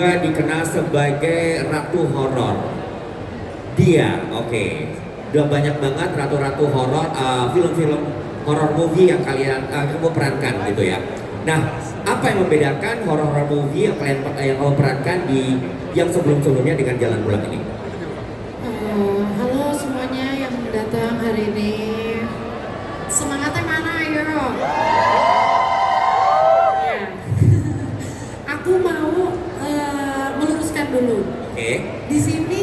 dikenal sebagai ratu horor. Dia, oke. Udah banyak banget ratu-ratu horor, film-film horor movie yang kamu perankan gitu ya. Nah, apa yang membedakan horor movie yang kamu perankan di yang sebelum-sebelumnya dengan Jalan Pulang ini? Halo semuanya yang datang hari ini. Semangatnya mana ayo? Ya. Aku mau meluruskan dulu. Oke. Di sini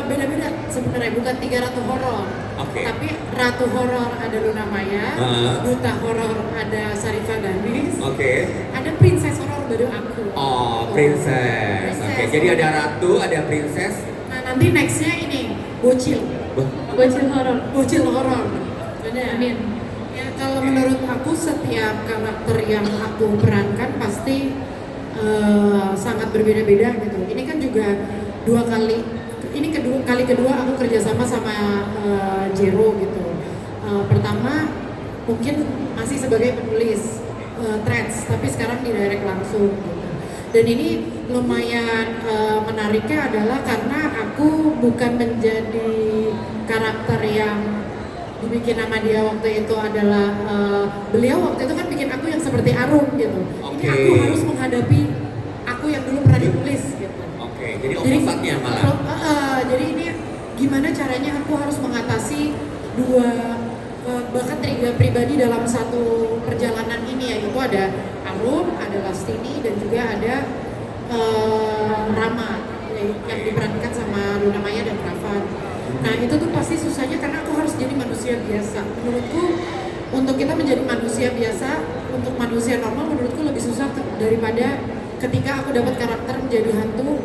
beda-beda sebenarnya, bukan 3 ratu horor. Oke. Tapi ratu horor ada Luna Maya, duta horor ada Syarifah Danis. Oke. Ada princess horor baru aku. Oh, princess. Oke, jadi ada ratu, ada princess. Nah, nanti nextnya ini bocil. Bocil horor. Bocil horor. Benar. Amin. Ya, kalau menurut aku setiap karakter yang aku perankan pasti sangat berbeda-beda gitu. Ini kan juga kali kedua aku kerjasama sama Jero gitu. Pertama mungkin masih sebagai penulis threads, tapi sekarang di direct langsung gitu. Dan ini lumayan menariknya adalah karena aku bukan menjadi karakter yang dibikin nama dia waktu itu adalah beliau waktu itu kan bikin aku yang seperti Arum gitu. Ini aku harus menghadapi aku yang dulu pernah ditulis gitu. Jadi opposite-nya malah. Jadi ini gimana caranya aku harus mengatasi dua bahkan 3 pribadi dalam satu perjalanan ini, yaitu ada Arum, ada Lastini, dan juga ada Rama yang diperankan sama Luna Maya dan Ravan. Nah itu tuh pasti susahnya karena aku harus jadi manusia biasa. Menurutku untuk kita menjadi manusia biasa, untuk manusia normal menurutku lebih susah daripada ketika aku dapat karakter menjadi hantu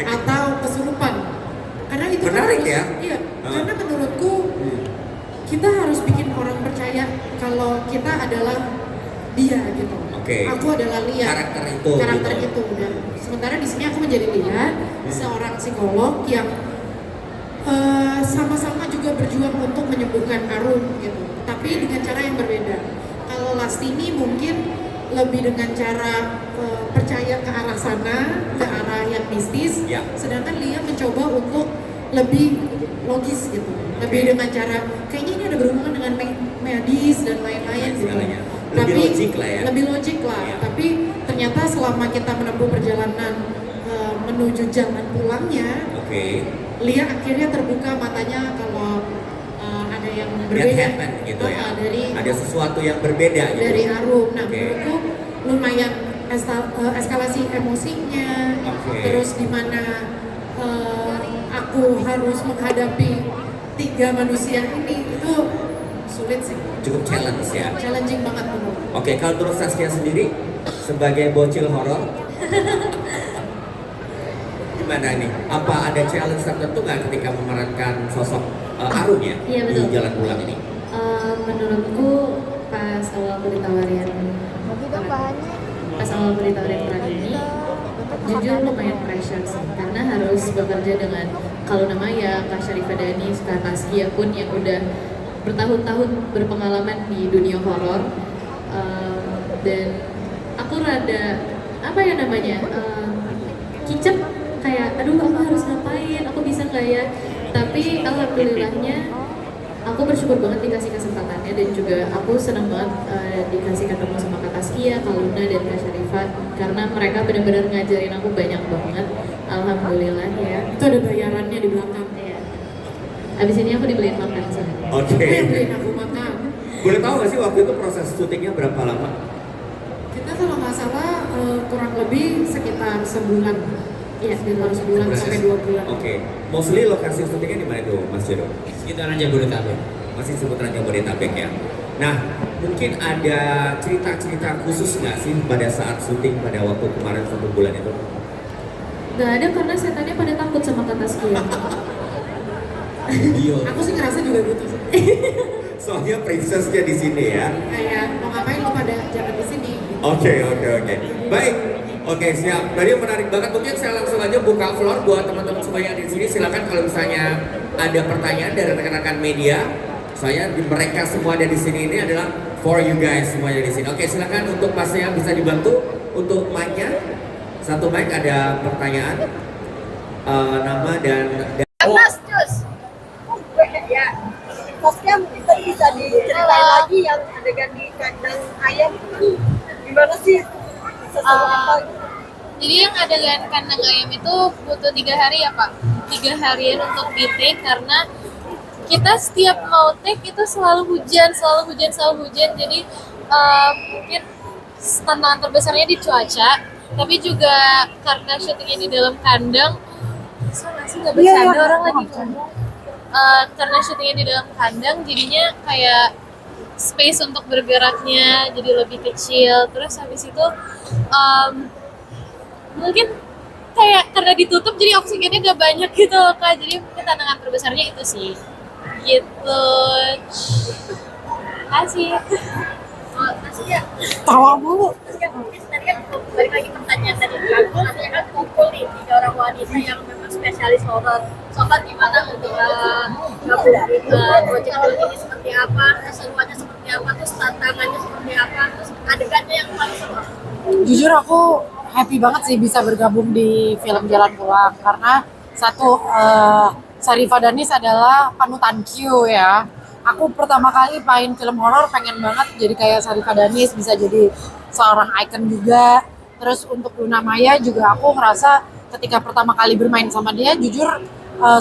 atau kesurupan. Karena itu menarik harus, ya? Iya, karena menurutku kita harus bikin orang percaya kalau kita adalah dia gitu. Aku adalah Lia. Karakter itu. Dan sementara di sini aku menjadi Lia, seorang psikolog yang sama-sama juga berjuang untuk menyembuhkan Arum gitu. Tapi dengan cara yang berbeda. Kalau Lastini mungkin lebih dengan cara percaya ke arah sana, ke arah yang mistis. Sedangkan Lia mencoba untuk lebih logis gitu. Lebih dengan cara kayaknya ini ada berhubungan dengan medis dan lain-lain gitu. Lebih logik lah. Tapi ternyata selama kita menempuh perjalanan menuju jalan pulangnya, Lia akhirnya terbuka matanya kalau ada yang berbeda gitu ya. Dari ada sesuatu yang berbeda gitu. Dari Arum. Nah, menurutku lumayan eskalasi emosinya. Terus di mana aku harus menghadapi 3 manusia ini itu sulit sih. Cukup challenge ya. Challenging banget menurut. Oke, kalau terus Saskia sendiri sebagai bocil horor, gimana nih? Apa ada challenge tertentu nggak ketika memerankan sosok Arum ya di Jalan Pulang ini? Menurutku pas awal aku ditawarin peran ini, jujur lumayan pressure sih, karena harus bekerja dengan kalau namanya Kak Syarifah Danis, Kak Taskia pun yang udah bertahun-tahun berpengalaman di dunia horor, dan aku rada kicep kayak aduh aku harus ngapain, aku bisa nggak ya? Tapi alhamdulillahnya aku bersyukur banget dikasih kesempatannya, dan juga aku senang banget dikasih ketemu sama Kak Taskia, Kak Luna, dan Kak Syarifah, karena mereka benar-benar ngajarin aku banyak banget. Alhamdulillah ya. Itu ada bayarannya di belakang. Iya. Abis ini aku dibeliin makan sih. Beliin aku makan. Boleh tahu nggak sih waktu itu proses syutingnya berapa lama? Kita kalau nggak salah kurang lebih sekitar sebulan. Iya, sekitar sebulan sampai 2 bulan. Mostly lokasi syutingnya di mana itu, Mas Jero? Sekitaran Jabodetabek. Masih seputaran Jabodetabek ya. Nah, mungkin ada cerita-cerita khusus nggak sih pada saat syuting pada waktu kemarin 1 bulan itu? Gak ada, karena setannya pada takut sama Kak Taskia. Aku sih ngerasa juga gitu sih. Soalnya princessnya di sini ya. Kayak mau ngapain lo pada jangan di sini. Oke. Baik. Siap. Tadi menarik banget. Mungkin saya langsung aja buka floor buat teman-teman semua yang di sini. Silakan kalau misalnya ada pertanyaan dari rekan-rekan media. Mereka semua ada di sini ini adalah for you guys semuanya di sini. Silakan untuk pasnya bisa dibantu untuk mic-nya. Satu mic ada pertanyaan. Nama dan Mas Cus, ya, Saskia mungkin bisa diceritain lagi yang adegan di kandang ayam gimana sih? Bisa sama apa? Jadi yang adegan kandang ayam itu butuh 3 hari ya Pak? 3 harian untuk di take karena kita setiap mau take itu selalu hujan. Jadi mungkin tantangan terbesarnya di cuaca, tapi juga karena syutingnya di dalam kandang. Soalnya sih nggak bercanda orang lagi ngomong. Karena syutingnya di dalam kandang, jadinya kayak space untuk bergeraknya jadi lebih kecil. Terus habis itu mungkin kayak karena ditutup jadi oksigennya gak banyak gitu loh Kak. Jadi mungkin tantangan terbesarnya itu sih. Gitu. Kasih. Saskia, Tawa mulu. Saskia mungkin tadi kan balik lagi pertanyaan tadi katanya kan kumpul nih 3 orang wanita yang memang spesialis horor. Sobat gimana untuk ngabulin project ini seperti apa, keseruannya seperti apa, terus tantangannya seperti apa, terus adegannya yang paling seru. Jujur aku happy banget sih bisa bergabung di film Jalan Pulang karena satu Sarifa Danis adalah panutan Q ya. Aku pertama kali main film horor pengen banget jadi kayak Sarifa Danis, bisa jadi seorang icon juga. Terus untuk Luna Maya juga aku ngerasa ketika pertama kali bermain sama dia jujur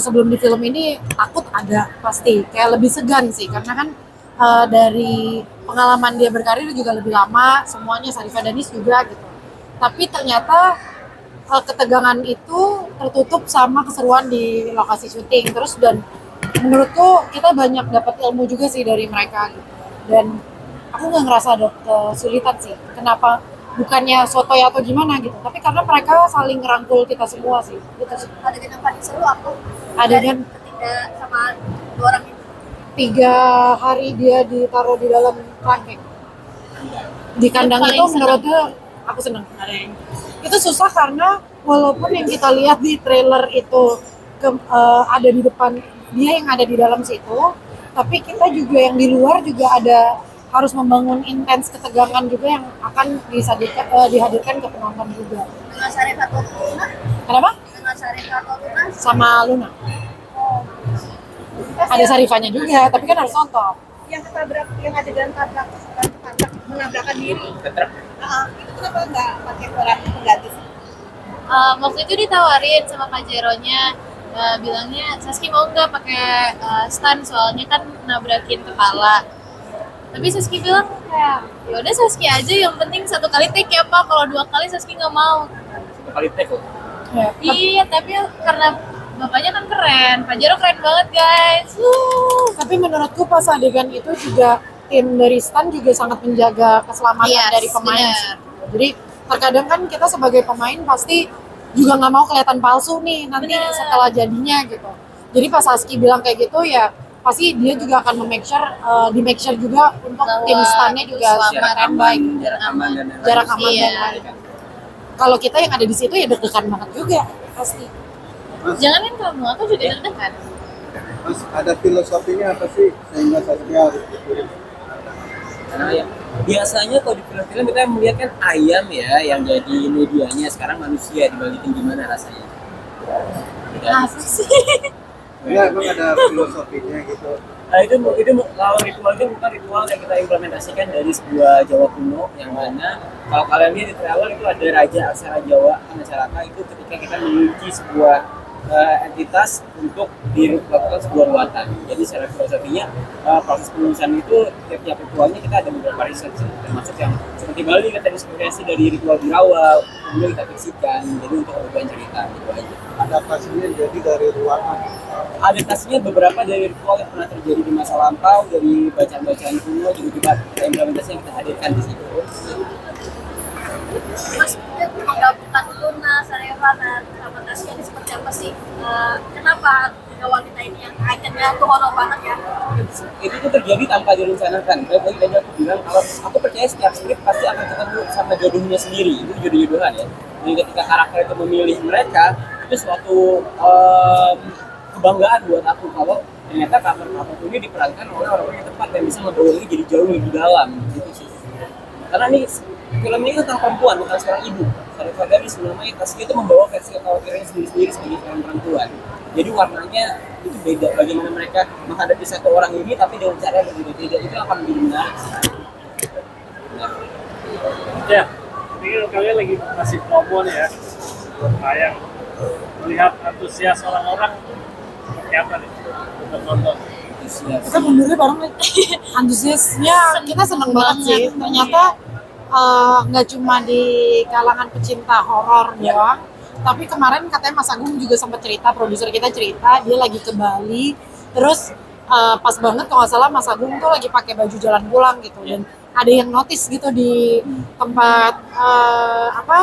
sebelum di film ini takut ada pasti kayak lebih segan sih karena kan dari pengalaman dia berkarir juga lebih lama, semuanya Sarifa Danis juga gitu. Tapi ternyata ketegangan itu tertutup sama keseruan di lokasi syuting terus, dan menurutku kita banyak dapat ilmu juga sih dari mereka gitu. Dan aku nggak ngerasa ada kesulitan sih. Kenapa? Bukannya sotoy atau gimana gitu, tapi karena mereka saling ngerangkul kita semua sih. Gitu sih. Adegan yang paling seru aku Adegan ketika sama 2 orang itu. 3 hari dia ditaruh di dalam kerangkeng di kandang Paling itu seneng. menurutku aku seneng. Itu susah karena walaupun yang kita lihat di trailer itu ada di depan dia yang ada di dalam situ, tapi kita juga yang di luar juga ada harus membangun intens ketegangan juga yang akan dihadirkan ke penonton juga. Dengan Sarifa atau Luna? Kenapa? Dengan Sarifa atau Luna? Sama Luna. Ada Sarifanya juga, tapi kan harus nonton. Yang ketabrak, yang adegan tabrak menabrakan diri. Itu kenapa nggak pakai orang pengganti? Waktu itu ditawarin sama Kak Jeronya, bilangnya Saski mau nggak pakai stand soalnya kan nabrakin kepala. Tapi Saski bilang kayak ya udah Saski aja, yang penting 1 kali take ya Pak, kalau 2 kali Saski nggak mau. 1 kali take loh. Ya. Iya, tapi karena bapaknya kan keren, Pak Jero keren banget guys. Tapi menurutku pas adegan itu juga tim dari Stan juga sangat menjaga keselamatan Yes, dari pemain. benar. Jadi terkadang kan kita sebagai pemain pasti juga nggak mau kelihatan palsu nih nanti Benar. setelah jadinya gitu. Jadi pas Saski bilang kayak gitu ya pasti dia juga akan di make sure juga untuk Bahwa tim Stannya juga selamat, standby, jarak aman dan jarak aman Iya. dan lain. Kalau kita yang ada di situ ya deg-degan banget juga pasti. Jangan kan kamu, aku juga deg-degan. Mas, ada filosofinya apa sih sehingga Saskia harus dikirim? Karena ya biasanya kalau di film-film kita melihat kan ayam ya yang jadi medianya, sekarang manusia dibalikin gimana rasanya? Apa sih? Ya, emang ada filosofinya gitu. Nah, itu kalau ritual itu bukan ritual yang kita implementasikan dari sebuah Jawa kuno, yang mana kalau kalian lihat di trailer itu ada raja aksara Jawa Masyarakat itu ketika kita memiliki sebuah entitas untuk dilakukan sebuah ruatan. Jadi secara filosofinya proses penulisan itu tiap ritualnya kita ada beberapa riset sih, termasuk yang seperti Bali kita terinspirasi dari ritual di rawa, kemudian kita fiksikan jadi untuk kebutuhan cerita gitu aja. Adaptasinya jadi dari ruangan. Adaptasinya beberapa dari ritual yang pernah terjadi di masa lampau, dari bacaan-bacaan kuno juga kita implementasi yang kita hadirkan di situ. Mas, menggabungkan Luna, Sarifa, dan sama Tasya ini seperti apa sih? Kenapa 3 wanita ini yang ikonnya tuh horor banget ya? Itu tuh terjadi tanpa direncanakan. Baik tadi aku bilang kalau aku percaya setiap skrip pasti akan ketemu sama jodohnya sendiri. Itu jodoh-jodohan ya. Jadi ketika karakter itu memilih mereka, itu suatu kebanggaan buat aku kalau ternyata karakter ini diperankan oleh orang-orang yang tepat yang bisa membawa ini jadi jauh lebih dalam gitu sih. Karena ini film ini tentang perempuan, bukan seorang ibu. Sarifah Ganis namanya Taskia itu membawa versi kekhawatirannya sendiri-sendiri sebagai seorang perempuan. Jadi warnanya itu beda, bagaimana mereka menghadapi satu orang ini tapi dengan cara yang berbeda-beda, itu akan menjadi menarik. Ya, ini kan kalian lagi masih promo nih ya. Sayang melihat antusias orang-orang seperti apa nih untuk nonton. Kita mundurnya bareng nih. Antusiasnya kita seneng banget sih. Ternyata nggak cuma di kalangan pecinta horor doang, tapi kemarin katanya Mas Agung juga sempat cerita, produser kita cerita dia lagi ke Bali, terus pas banget kalau nggak salah Mas Agung tuh lagi pakai baju jalan pulang gitu, dan ada yang notice gitu di tempat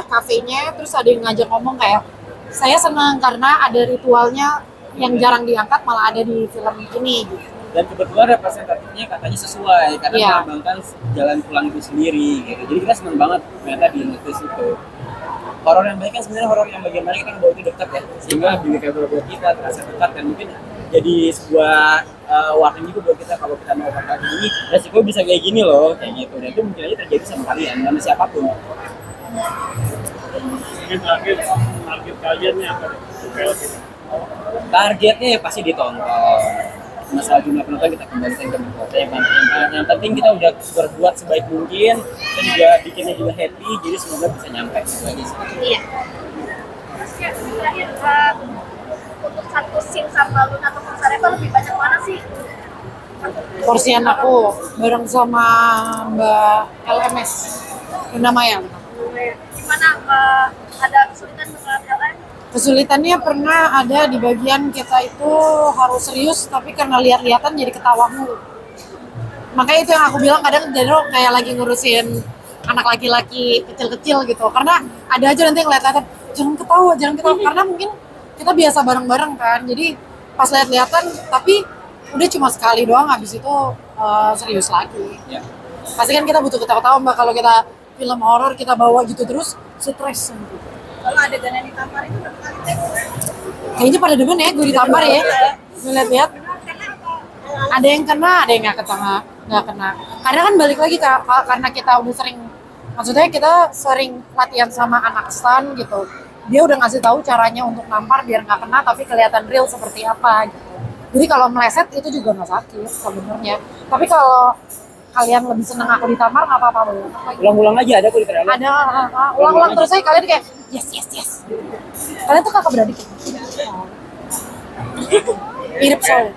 kafenya, terus ada yang ngajak ngomong kayak saya senang karena ada ritualnya yang jarang diangkat malah ada di film ini gitu. Dan kebetulan representatifnya katanya sesuai karena melambangkan jalan pulang itu sendiri gitu. Jadi kita senang banget ternyata di notice itu. Horor yang baik kan sebenarnya horor yang bagaimana kita membawa itu dekat ya, sehingga believable buat kita, terasa dekat, dan mungkin jadi sebuah warning juga buat kita kalau kita mau pakai ini resiko bisa kayak gini loh, kayak gitu. Dan itu mungkin aja terjadi sama kalian, sama siapapun. Mungkin target kalian nih apa nih? Film ini. Targetnya ya pasti ditonton. Masalah jumlah penonton kita kembalikan ke kota yang penting kita udah berbuat sebaik mungkin, kita juga bikinnya juga happy, jadi semoga bisa nyampe lagi. Iya. Terakhir, untuk satu scene sama Luna atau Sarifah lebih banyak mana sih? Porsian aku bareng sama Mbak LMS Luna Maya. Gimana ada kesulitan dengan LM? Kesulitannya pernah ada di bagian kita itu harus serius tapi karena lihat-lihatan jadi ketawa mulu. Makanya itu yang aku bilang kadang jadi kayak lagi ngurusin anak laki-laki kecil-kecil gitu. Karena ada aja nanti yang lihat-lihatan jangan ketawa karena mungkin kita biasa bareng-bareng kan. Jadi pas lihat-lihatan tapi udah cuma sekali doang, habis itu serius lagi. Ya. Pasti kan kita butuh ketawa-ketawa Mbak, kalau kita film horor kita bawa gitu terus stres gitu. Kalau adegan yang ditampar itu berapa kali take? Kayaknya pada demen ya gue ditampar ya. Gue lihat-lihat. Ada yang kena, ada yang nggak kena. Karena kan balik lagi karena kita udah sering, maksudnya kita sering latihan sama anak stan gitu. Dia udah ngasih tahu caranya untuk nampar biar nggak kena tapi kelihatan real seperti apa gitu. Jadi kalau meleset itu juga nggak sakit sebenarnya. Tapi kalau kalian lebih senang aku ditampar nggak apa-apa boleh. Ulang-ulang aja ada kok di trailer. Ada ulang-ulang terus aja kalian kayak yes. Kalian tuh kakak beradik ya? Mirip soalnya.